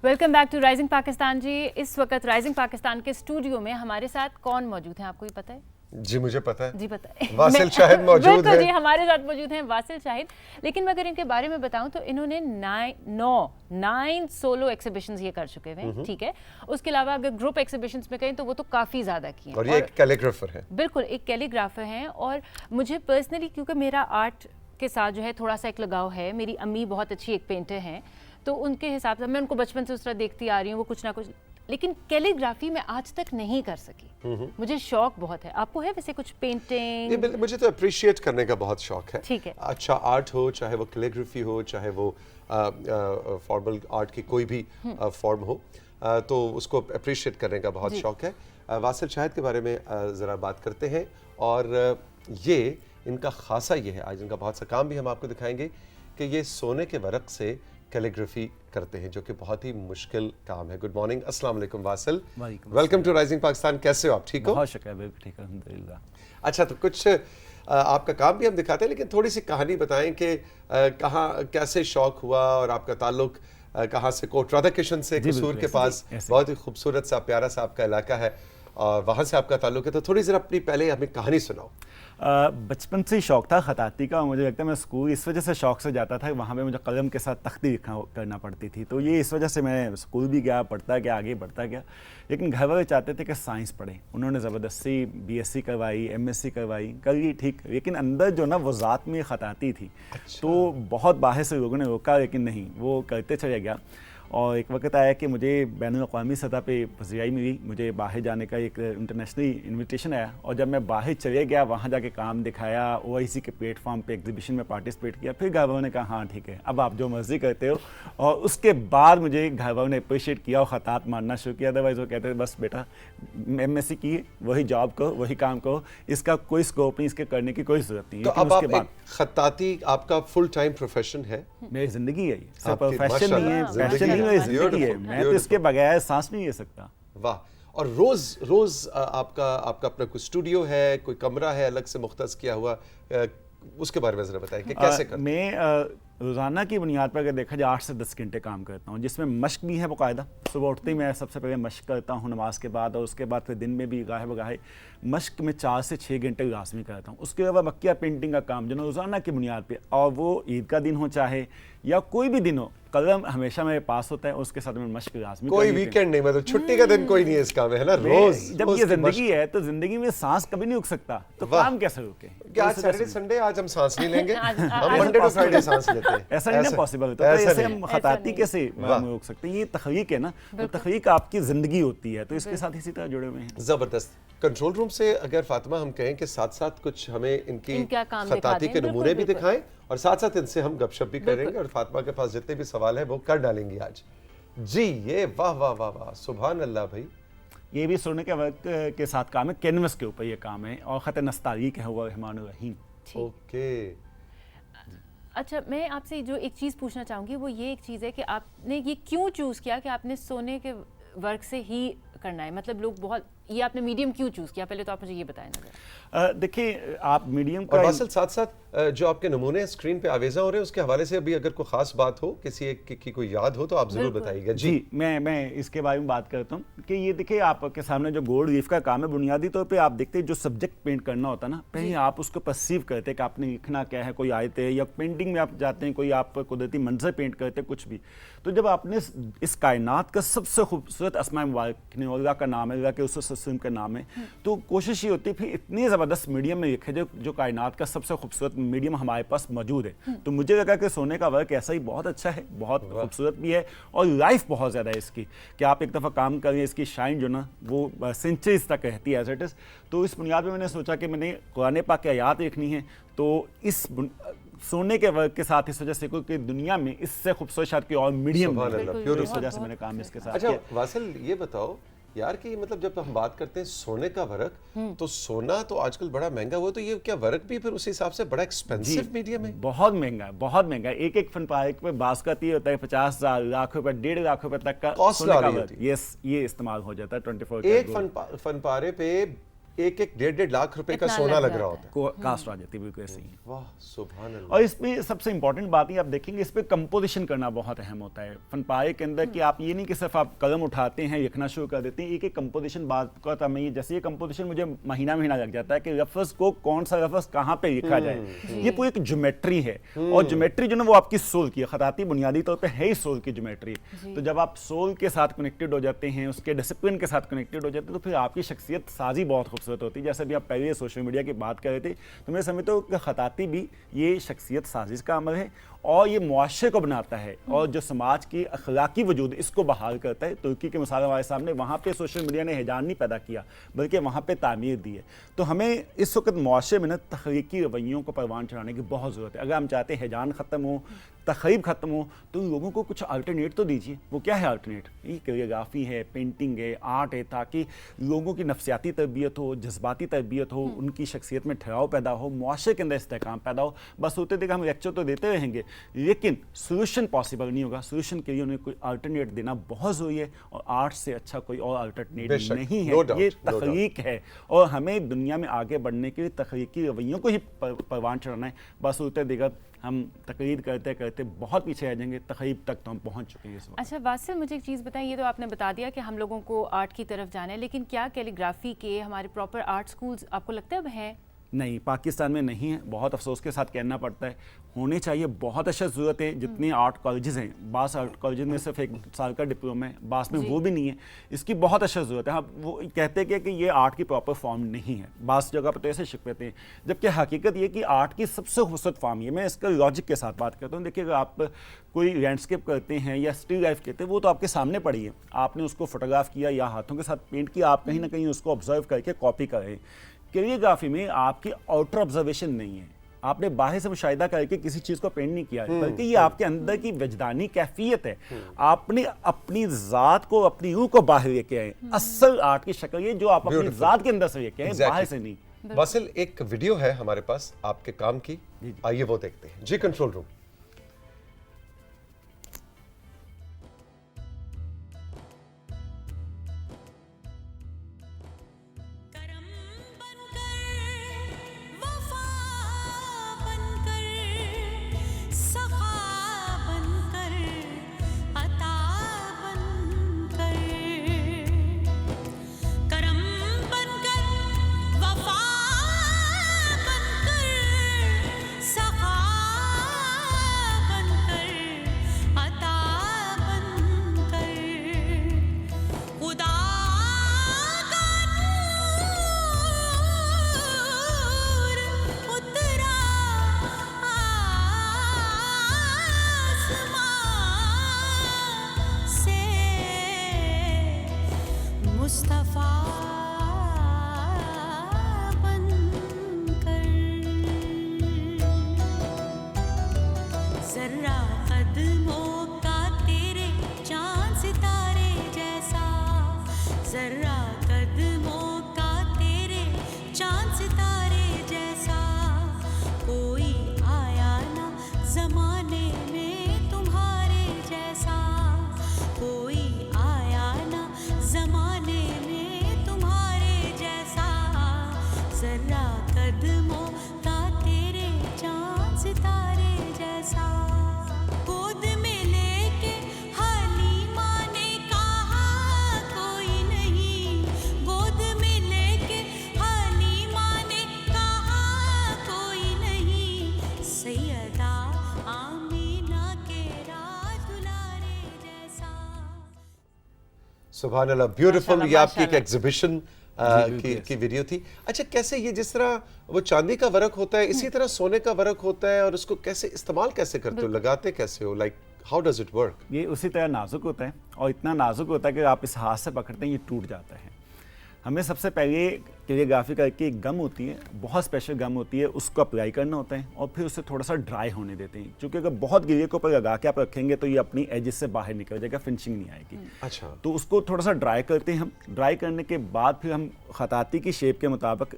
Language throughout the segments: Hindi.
Welcome back to rising Pakistan ji. इस वक्त राइजिंग पाकिस्तान के स्टूडियो में हमारे साथ कौन मौजूद है, आपको ही पता है? जी मुझे पता है। जी पता है। वासिल शाहिद मौजूद है। जी हमारे साथ मौजूद हैं वासिल शाहिद। लेकिन मैं अगर इनके बारे में बताऊं तो इन्होंने 9 सोलो एग्जीबिशंस ये कर चुके हैं, ठीक है। उसके अलावा अगर ग्रुप एग्जीबिशंस में कहें तो वो तो काफ़ी ज़्यादा किए हैं। और ये एक कैलीग्राफर है। बिल्कुल एक कैलीग्राफर हैं। और मुझे पर्सनली क्योंकि मेरा आर्ट के साथ जो है थोड़ा सा एक लगाव है, मेरी अम्मी बहुत अच्छी एक पेंटर हैं, तो उनके हिसाब से मैं उनको बचपन से उस तरह देखती आ रही हूँ, वो कुछ ना कुछ, लेकिन कैलीग्राफी मैं आज तक नहीं कर सकी। मुझे शौक बहुत है। आपको है वैसे कुछ पेंटिंग? मुझे तो अप्रिशिएट करने का बहुत शौक है। ठीक है। अच्छा आर्ट हो, चाहे वो कैलीग्राफी हो, चाहे वो फॉर्मल आर्ट की कोई भी फॉर्म हो, तो उसको अप्रिशिएट करने का बहुत शौक है। वासिल शाहिद के बारे में ज़रा बात करते हैं। और ये इनका खासा ये है, आज इनका बहुत सा काम भी हम आपको दिखाएंगे कि ये सोने के वर्क से कैलीग्राफी करते हैं, जो कि बहुत ही मुश्किल काम है। गुड मॉर्निंग, अस्सलाम वालेकुम वासिल। Welcome to rising Pakistan. कैसे हो आप? ठीक हो? बहुत शुक्र, बिल्कुल ठीक है, अल्हम्दुलिल्लाह। अच्छा, तो कुछ आपका काम भी हम दिखाते हैं, लेकिन थोड़ी सी कहानी बताएं कि कहाँ कैसे शौक हुआ और आपका ताल्लुक कहाँ से? कोट राधा किशन से, कसूर के पास, बहुत ही खूबसूरत सा प्यारा सा आपका इलाका है और वहाँ से आपका ताल्लुक है। तो थोड़ी ज़रा अपनी पहले हमें कहानी सुनाओ। बचपन से ही शौक था खताती का। मुझे लगता है मैं स्कूल इस वजह से शौक से जाता था, वहाँ पे मुझे कलम के साथ तख्ती करना पड़ती थी, तो ये इस वजह से मैं स्कूल भी गया, पढ़ता गया, आगे बढ़ता गया। लेकिन घर वाले चाहते थे कि साइंस पढ़ें, उन्होंने ज़बरदस्ती BSc करवाई, MSc करवाई, कर ली ठीक, लेकिन अंदर जो ना वो ज़ात में खताती थी। अच्छा। तो बहुत बाहर से लोगों ने रोका, लेकिन नहीं, वो करते चले गया। और एक वक्त आया कि मुझे बैनुल-अक़वामी सतह पे पज़ीराई मिली, मुझे बाहर जाने का एक इंटरनेशनली इनविटेशन आया। और जब मैं बाहर चले गया, वहाँ जाके काम दिखाया, OIC के प्लेटफॉर्म पे एग्जीबिशन में पार्टिसिपेट किया, फिर घर वालों ने कहा हाँ ठीक है, अब आप जो मर्जी करते हो। और उसके बाद मुझे घर वालों ने अप्रिशिएट किया और ख़तात मारना शुरू किया। अदरवाइज़ वो कहते थे बस बेटा MSc की, वही जॉब करो, वही काम करो, इसका कोई स्कोप नहीं, इसके करने की कोई ज़रूरत नहीं। तो अब आप एक खताती आपका फुल टाइम प्रोफेशन है? मेरी ज़िंदगी है, सिर्फ प्रोफेशन नहीं है, पैशन ज़िंदगी है। मैं तो इसके बगैर सांस नहीं ले सकता। वाह। और रोज आपका अपना कोई स्टूडियो है, कोई कमरा है अलग से मुख्तस किया हुआ, उसके बारे में जरा बताएं कि कैसे करते हैं? मैं रोज़ाना की बुनियाद पर अगर देखा जाए 8 से 10 घंटे काम करता हूँ, जिसमें मश्क भी है बाकायदा। सुबह उठते ही मैं सबसे पहले मश्क करता हूँ नमाज के बाद, और उसके बाद फिर दिन में भी गाहे बगाहे मश्क में 4 से 6 घंटे लाजमी करता हूँ। उसके अलावा मक्किया पेंटिंग का काम जो रोज़ाना की बुनियाद पर, और वो ईद का दिन हो चाहे या कोई भी दिन हो, कलम हमेशा मेरे पास होता है, उसके साथ में मश्क लाज़मी। कोई वीकेंड नहीं, मतलब छुट्टी का दिन कोई नहीं है इस काम में, है ना? रोज जब ये जिंदगी है तो जिंदगी में सांस कभी नहीं रुक सकता, तो काम कैसे रुके? क्या आज सैटरडे संडे आज हम सांस नहीं लेंगे? हम मंडे टू फ्राइडे सांस लेते हैं। ऐसा नहीं पॉसिबल होता, तो ऐसे हम खताती कैसे रोक सकते हैं? ये तखलीक है ना, तो तखलीक आपकी जिंदगी होती है, तो इसके साथ इसी तरह जुड़े हुए हैं। जबरदस्त। कंट्रोल रूम से अगर फातिमा हम कहें कि साथ साथ कुछ हमें इनकी खताती के नमूने भी दिखाएं, और साथ साथ इनसे हम गपशप भी करेंगे, और फातिमा के पास जितने भी सवाल हैं वो कर डालेंगे आज जी। ये वाह वाह वाह वाह, सुभान अल्लाह भाई। ये भी सोने के वक्त के साथ काम है, कैनवस के ऊपर ये काम है, और खत नस्तालीक है हुआ रहमान रहीम। ओके। अच्छा, मैं आपसे जो एक चीज़ पूछना चाहूँगी वो ये एक चीज़ है कि आपने ये क्यों चूज़ किया कि आपने सोने के वर्क से ही करना है? मतलब लोग बहुत, ये आपने मीडियम क्यों चूज़ किया? पहले तो आप मुझे ये बताएं ना। देखिए, आप मीडियम का, और वासिल साथ साथ जो आपके नमूने स्क्रीन पे आवेज़ा हो रहे हैं, उसके हवाले से अभी अगर कोई खास बात हो, किसी एक की कोई याद हो, तो आप जरूर बताइएगा जी। मैं इसके बारे में बात करता हूँ कि ये देखिए आपके सामने जो गोल्ड लीफ का काम है, बुनियादी तौर पे आप देखते हैं जो सब्जेक्ट पेंट करना होता है ना, पहले आप उसको परसीव करते हैं कि आपने लिखना क्या है, कोई आयत है, या पेंटिंग में आप जाते हैं कोई आप कुदरती मंजर पेंट करते हैं, कुछ भी। तो जब आपने इस कायनात का सबसे खूबसूरत अस्माए मुबारक, अल्लाह का नाम है, अल्लाह के उस का नाम है, तो कोशिश ये होती है फिर इतनी ज़बरदस्त मीडियम में लिखे जो कायनात का सबसे खूबसूरत मीडियम हमारे पास मौजूद है। तो मुझे लगा कि सोने का वर्क ऐसा ही बहुत अच्छा है, बहुत खूबसूरत भी है, और लाइफ बहुत ज़्यादा है इसकी, कि आप एक दफ़ा काम करें, इसकी शाइन जो ना वो सेंचुरीज तक रहती है एज इट इज़। तो इस बुनियाद पर मैंने सोचा कि मैंने कुरान पाक की आयत लिखनी है, तो इस सोने के वर्क के साथ इस वजह से क्योंकि दुनिया में इससे खूबसूरत शायद कोई और मीडियम नहीं है, तो इस वजह से मैंने काम इसके साथ किया। अच्छा वासिल, ये बताओ यार कि मतलब जब हम बात करते हैं सोने का वर्क, तो सोना तो आजकल बड़ा महंगा हुआ, तो ये क्या वर्क भी फिर उस हिसाब से बड़ा एक्सपेंसिव मीडियम है? बहुत महंगा है, बहुत महंगा है। एक फनपारे पे बासमती होता है 50,000 लाख रुपए, 1.5 लाख रुपए तक का सोने का वर्क ये इस्तेमाल हो जाता है 24 एक फनपारे पे एक एक 1.5 लाख रुपए का इतना सोना लग लग रहा जाता होता है। को कास्ट आ जाती है, बिल्कुल ऐसे ही। वाह सुभान अल्लाह। और इसमें सबसे इंपॉर्टेंट बात है, आप देखेंगे इस पे कंपोजिशन करना बहुत अहम होता है फनपारे के अंदर, कि आप ये नहीं कि सिर्फ आप कलम उठाते हैं लिखना शुरू कर देते हैं, एक एक कंपोजिशन बात का था। मैं जैसे ये कंपोजिशन मुझे महीना लग जाता है कि लफ्ज़ को कौन सा लफ्ज़ कहाँ पे लिखा जाए। ये पूरी एक ज्योमेट्री है, और ज्योमेट्री जो ना वो आपकी सोल की, खताती बुनियादी तौर पे है ही सोल की ज्योमेट्री। तो जब आप सोल के साथ कनेक्टेड हो जाते हैं, उसके डिसिप्लिन के साथ कनेक्टेड हो जाते हैं, तो फिर आपकी शख्सियत साजी बहुत खूबसूरत होती है। जैसे भी आप पहले सोशल मीडिया की बात कर रहे थे, तो मैं समझता हूँ कि खताती भी ये शख्सियत साजिश का अमल है, और ये मुआशरे को बनाता है, और जो समाज की अखलाकी वजूद इसको बहाल करता है। तुर्की के मिसाल हमारे सामने, वहाँ पे सोशल मीडिया ने हिजान नहीं पैदा किया बल्कि वहाँ पे तामीर दी है। तो हमें इस वक्त मुआशरे में ना तख्लीकी रवैयों को परवान चढ़ाने की बहुत ज़रूरत है। अगर हम चाहते हैं हिजान ख़त्म हो, तखरीब ख़त्म हो, तो लोगों को कुछ अल्टरनेट तो दीजिए। वो क्या है अल्टरनेट? ये कोरियोग्राफी है, पेंटिंग है, आर्ट है, ताकि लोगों की नफ्सियाती तरबियत हो, जज्बाती तरबियत हो, उनकी शख्सियत में ठहराव पैदा हो, मुआशरे के अंदर इस्तेहकाम पैदा हो। बस होते देख हम लेक्चर तो देते रहेंगे, लेकिन सोल्यूशन पॉसिबल नहीं होगा। सोल्यूशन के लिए उन्हें कोई अल्टरनेट देना बहुत ज़रूरी है, और आर्ट से अच्छा कोई और अल्टरनेट नहीं है। ये तख्लीक है, और हमें दुनिया में आगे बढ़ने के लिए तख्लीकी रवैयों को ही परवान चढ़ाना है। बस होते देगा हम तकरीर करते करते बहुत पीछे आ जाएंगे, तकरीब तक तो हम पहुंच चुके हैं इस वक्त। अच्छा वासिल, मुझे एक चीज़ बताएं, ये तो आपने बता दिया कि हम लोगों को आर्ट की तरफ जाना है, लेकिन क्या कैलीग्राफी के हमारे प्रॉपर आर्ट स्कूल्स आपको लगता है अब हैं? नहीं, पाकिस्तान में नहीं है। बहुत अफसोस के साथ कहना पड़ता है। होने चाहिए, बहुत अच्छा ज़रूरत है। जितने आर्ट कॉलेजेस हैं, बास आर्ट कॉलेजेस में सिर्फ 1 साल का डिप्लोमा है, बास में वो भी नहीं है। इसकी बहुत अच्छा ज़रूरत है। हाँ, वो कहते हैं कि ये आर्ट की प्रॉपर फॉर्म नहीं है, बास जगह पर तो ऐसे शिकवते हैं, जबकि हकीकत ये कि आर्ट की सबसे खूबसूरत फॉर्म है। मैं इसका लॉजिक के साथ बात करता हूँ। देखिए, अगर आप कोई लैंडस्केप करते हैं या स्टिल लाइफ कहते हैं, वो तो आपके सामने पड़ी है, आपने उसको फोटोग्राफ किया या हाथों के साथ पेंट किया, आप कहीं ना कहीं उसको ऑब्जर्व करके कॉपी कर रहे हैं। कोरियोग्राफी में आपकी आउटर ऑब्जर्वेशन नहीं है, आपने बाहर से मुशाहिदा करके किसी चीज़ को पेंट नहीं किया है, बल्कि ये आपके अंदर की वजदानी कैफियत है। आपने अपनी ज़ात को, अपनी रूह को बाहर लेके आए। असल आर्ट की शक्ल ये जो आप अपनी ज़ात के अंदर से लेके आए, बाहर से नहीं। वासिल, एक वीडियो है हमारे पास आपके काम की, आइए वो देखते हैं। जी कंट्रोल रूम। सुभान अल्लाह, ब्यूटीफुल। ये आपकी एक एग्जीबिशन की वीडियो थी। अच्छा, कैसे ये जिस तरह वो चांदी का वर्क होता है, इसी तरह सोने का वर्क होता है, और उसको कैसे इस्तेमाल कैसे करते हो, लगाते कैसे हो, like how does it work? ये उसी तरह नाजुक होता है, और इतना नाजुक होता है कि आप इस हाथ से पकड़ते हैं ये टूट जाता है। हमें सबसे पहले कोरियोग्राफी करके एक गम होती है, बहुत स्पेशल गम होती है, उसको अप्लाई करना होता है, और फिर उसे थोड़ा सा ड्राई होने देते हैं, क्योंकि अगर बहुत गिरे के ऊपर लगा के आप रखेंगे तो ये अपनी एजेस से बाहर निकल जाएगा, फिनिशिंग नहीं आएगी। अच्छा, तो उसको थोड़ा सा ड्राई करते हैं हम। ड्राई करने के बाद फिर हम खताती की शेप के मुताबिक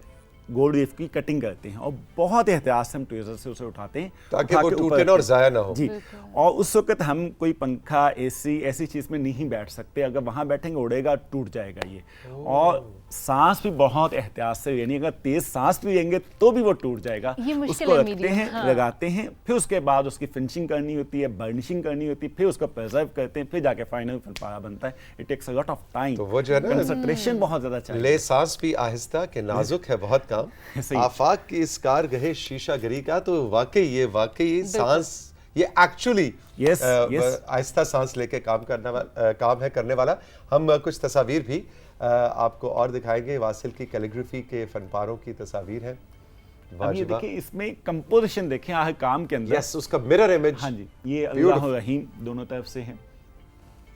गोल्ड लीफ की कटिंग करते हैं और बहुत एहतियात से हम ट्विज़र से उसे उठाते हैं ताकि उठा वो के ऊपर टूटे ना और रखते हैं। ज़ाया ना हो। जी, और उस वक्त हम कोई पंखा, एसी ऐसी चीज़ में नहीं बैठ सकते। अगर वहाँ बैठेंगे उड़ेगा, टूट जाएगा ये। और सांस भी बहुत एहतियात से लेनी, अगर तेज सांस भी लेंगे तो भी वो टूट जाएगा। ये मुश्किल उसको है रखते मीडियम, हैं, हाँ। लगाते हैं, फिर उसके बाद उसकी फिनिशिंग करनी होती है, बर्निशिंग करनी होती है, फिर उसको प्रिजर्व करते हैं, फिर जाके फाइनल फनपारा बनता है। It takes a lot of time, तो वो जो है ना, कंसंट्रेशन बहुत ज़्यादा चाहिए। ले सांस भी आहिस्ता के नाजुक है बहुत काम, सही। आफाक की इस कारगहे शीशा गरी का, तो वाकई सांस ये एक्चुअली Yes, yes. आहिस्ता सांस लेके काम करने वाला। हम कुछ तस्वीर भी आपको और दिखाएंगे। वासिल की कैलीग्राफी के फनपारों की तस्वीर है। अब ये देखिए, इसमें कंपोजिशन देखें हर काम के अंदर। यस, उसका मिरर इमेज। हाँ जी, ये अल्लाह रहीम दोनों तरफ से है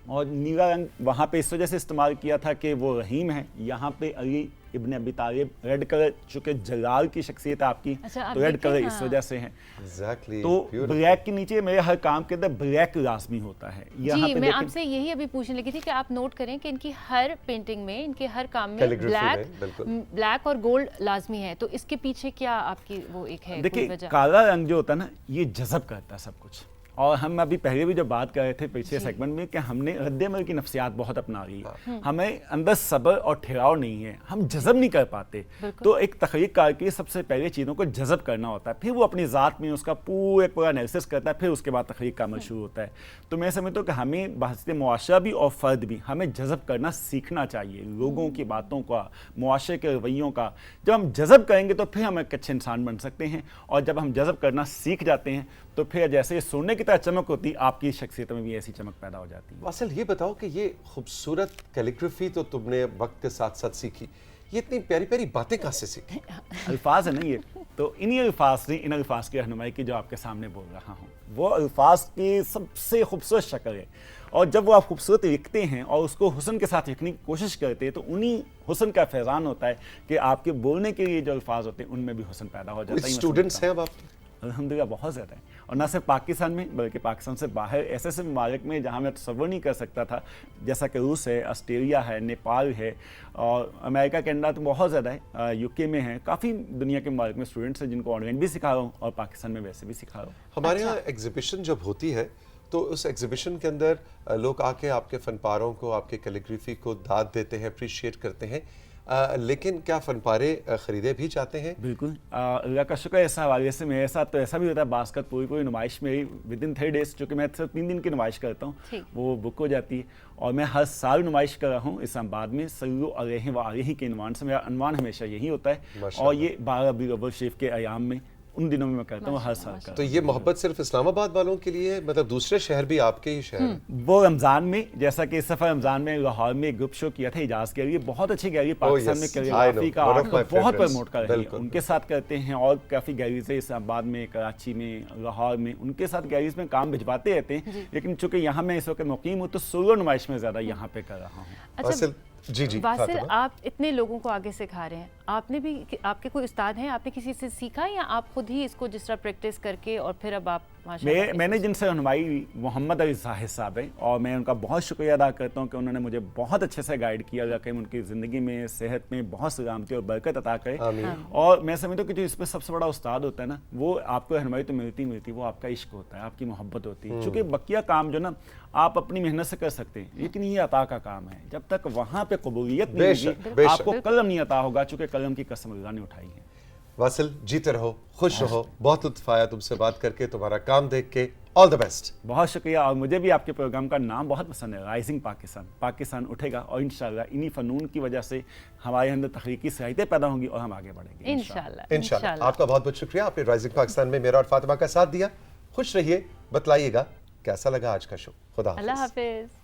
और नीला रंग वहाँ पे इस वजह से इस्तेमाल किया था कि वो रहीम है। यहाँ पे अली इब्न अबी तालिब, रेड कलर चूंकि जलाल की शख्सियत है आपकी, अच्छा, तो रेड कलर हाँ। इस वजह से है। एग्जैक्टली। तो ब्लैक के नीचे मेरे हर काम के अंदर ब्लैक लाजमी होता है। यहाँ जी, पे मैं देखें- आपसे यही अभी पूछने लगी थी कि आप नोट करें कि इनकी हर पेंटिंग में, इनके हर काम में Calligraphy में, बिल्कुल। ब्लैक और गोल्ड लाजमी है। तो इसके पीछे क्या आपकी वो एक है कोई देखिए, वजह? काला रंग जो होता है ना, ये जज़ब करता है सब कुछ। और हम अभी पहले भी जब बात कर रहे थे पिछले जी। सेगमेंट में कि हमने रद्द-ए-अमल की नफ्सियात बहुत अपना ली है। हमें अंदर सब्र और ठहराव नहीं है, हम जज़ब नहीं कर पाते। तो एक तख्लीक़कार के सबसे पहले चीज़ों को जज़ब करना होता है, फिर वो अपनी ज़ात में उसका पूरा एनालिसिस करता है, फिर उसके बाद तख्लीक़ का अमल शुरू होता है। तो मैं समझता हूँ कि हमें बहसते मुआशरा भी और फ़र्द भी हमें जज़ब करना सीखना चाहिए, लोगों की बातों का, मुआशरे के रवैयों का। जब हम जज़ब करेंगे तो फिर हम एक अच्छे इंसान बन सकते हैं, और जब हम जज़ब करना सीख जाते हैं तो फिर जैसे सोने की तरह चमक होती, आपकी शख्सियत में भी ऐसी चमक पैदा हो जाती है। वासिल, ये बताओ कि ये खूबसूरत कैलीग्राफी तो तुमने वक्त के साथ साथ सीखी, ये इतनी प्यारी प्यारी बातें कहाँ से सीखी? अल्फाज है ना ये, तो इन्हीं अल्फाज ने, इन अल्फाज की रहनुमाई की जो आपके सामने बोल रहा हूँ, वो अल्फाज की सबसे खूबसूरत शक्ल है। और जब वो आप खूबसूरत लिखते हैं और उसको हुस्न के साथ लिखने की कोशिश करते हैं, तो उन्हीं हुस्न का फैज़ान होता है कि आपके बोलने के लिए जो अल्फाज होते हैं उनमें भी हुस्न पैदा हो जाता है। स्टूडेंट्स हैं अब आप? अल्हम्दुलिल्लाह बहुत ज़्यादा है, और ना सिर्फ पाकिस्तान में बल्कि पाकिस्तान से बाहर ऐसे ऐसे ममालिक में जहाँ मैं तसव्वुर नहीं कर सकता था, जैसा कि रूस है, ऑस्ट्रेलिया है, नेपाल है, और अमेरिका कनाडा तो बहुत ज़्यादा है, यूके में है, काफ़ी दुनिया के ममालिक में स्टूडेंट्स हैं जिनको ऑनलाइन भी सिखा रहा हूँ और पाकिस्तान में वैसे भी सिखा रहा हूँ। हमारे यहाँ एग्जीबिशन जब होती है तो उस एग्जीबिशन के अंदर लोग आके आपके फनपारों को, आपके कैलीग्राफी को दाद देते हैं, अप्रिशिएट करते हैं, लेकिन क्या फनपारे ख़रीदे भी जाते हैं? बिल्कुल, अल्लाह का शुक्र है। इस हवाले से मेरे साथ तो ऐसा भी होता है, बास्कत पूरी नुमाइश मेरी विदिन 3 डेज, चूँकि मैं सिर्फ 3 दिन की नुमाइश करता हूँ, वो बुक हो जाती है। और मैं हर साल नुमाइश कर रहा हूँ इस्लामाबाद में, सल्लल्लाहु अलैहि व आलिहि के इनवान से। मेरा अनवान हमेशा यही होता है, और ये 12 रबीउल अव्वल शरीफ के अयाम में, उन दिनों में मैं करता हूँ, हर साल का। तो ये मोहब्बत सिर्फ इस्लामाबाद वालों के लिए है, मतलब दूसरे शहर भी आपके ही शहर हैं? वो रमज़ान में, जैसा कि इस सफ़र रमज़ान में लाहौर में ग्रुप शो किया था इजाज़ के लिए, बहुत अच्छी गैलरी पाकिस्तान में कैलीग्राफी का आर्ट को बहुत प्रमोट कर रही है, उनके साथ करते हैं। और काफ़ी गैलरीज है इस्लामाबाद में, कराची में, लाहौर में, उनके साथ गैलरीज में काम भिजवाते रहते हैं। लेकिन चूँकि यहाँ मैं इस वक्त मुकीम हूँ, तो सोलो नुमाइश में ज़्यादा यहाँ पे कर रहा हूँ। अच्छा जी वासिल, आप इतने लोगों को आगे सिखा रहे हैं, आपने भी, आपके कोई उस्ताद हैं, आपने किसी से सीखा, या आप खुद ही इसको जिस तरह प्रैक्टिस करके और फिर अब आप मैंने जिनसे रहनुमाई मोहम्मद अली जाहिद साहब हैं, और मैं उनका बहुत शुक्रिया अदा करता हूँ कि उन्होंने मुझे बहुत अच्छे से गाइड किया, कि उनकी ज़िंदगी में, सेहत में बहुत सलामती और बरकत अता करे। और मैं समझता हूँ कि जो इस पर सबसे बड़ा उस्ताद होता है ना, वो आपको रहनुमाई तो मिलती, वो आपका इश्क होता है, आपकी मोहब्बत होती है। चूँकि बकिया काम जो ना आप अपनी मेहनत से कर सकते हैं, लेकिन ये अता का काम है। जब तक वहाँ पे कबूलियत नहीं होगी, आपको कलम नहीं अता होगा, चूँकि कलम की कसम अल्लाह ने उठाई है। वासिल, जीते रहो, खुश रहो, बहुत लुत्फ आया तुमसे बात करके, तुम्हारा काम देख के। All the best. बहुत शुक्रिया, और मुझे भी आपके प्रोग्राम का नाम बहुत पसंद है, राइजिंग पाकिस्तान। पाकिस्तान उठेगा, और इंशाल्लाह इन्हीं फ़नून की वजह से हमारे अंदर तख्लीकी सलाहियतें पैदा होंगी और हम आगे बढ़ेंगे इंशाल्लाह। आपका बहुत बहुत शुक्रिया, आपने राइजिंग पाकिस्तान में मेरा और फातिमा का साथ दिया। खुश रहिए, बतलाइएगा कैसा लगा आज का शो। खुदा हाफिज़। अल्लाह हाफिज़।